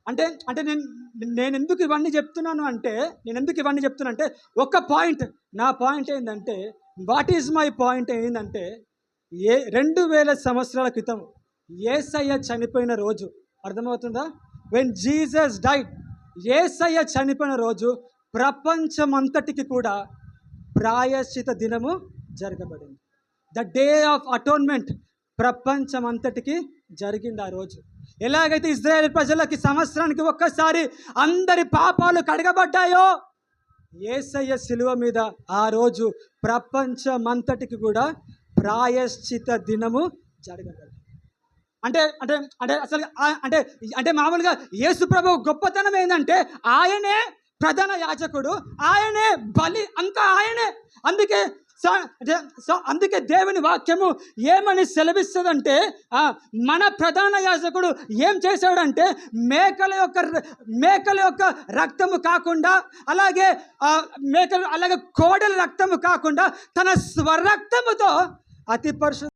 అంటే అంటే నేను నేను ఎందుకు ఇవన్నీ చెప్తున్నాను అంటే ఒక పాయింట్, నా పాయింట్ ఏంటంటే, వాట్ ఈజ్ మై పాయింట్ ఏంటంటే, 2000 సంవత్సరాల క్రితం యేసయ్య చనిపోయిన రోజు అర్థమవుతుందా? వెన్ జీసస్ డైడ్, యేసయ్య చనిపోయిన రోజు ప్రపంచమంతటికి కూడా ప్రాయశ్చిత దినము జరగబడింది. ద డే ఆఫ్ అటోన్మెంట్ ప్రపంచమంతటికి జరిగింది ఆ రోజు. ఎలాగైతే ఇజ్రాయేల్ ప్రజలకి సంవత్సరానికి ఒక్కసారి అందరి పాపాలు కడగబడ్డాయో, యేసయ్య శిలువ మీద ఆ రోజు ప్రపంచమంతటికి కూడా ప్రాయశ్చిత దినము జరగబడింది. అంటే అంటే అంటే అసలు అంటే అంటే మామూలుగా యేసు ప్రభు గొప్పతనం ఏంటంటే, ఆయనే ప్రధాన యాజకుడు, ఆయనే బలి, అంతా ఆయనే. అందుకే అందుకే దేవుని వాక్యము ఏమని సెలవిస్తుందంటే, మన ప్రధాన యాజకుడు ఏం చేశాడంటే, మేకల యొక్క రక్తము కాకుండా, అలాగే కోడల రక్తము కాకుండా, తన స్వరక్తముతో అతి పరిశుద్ధ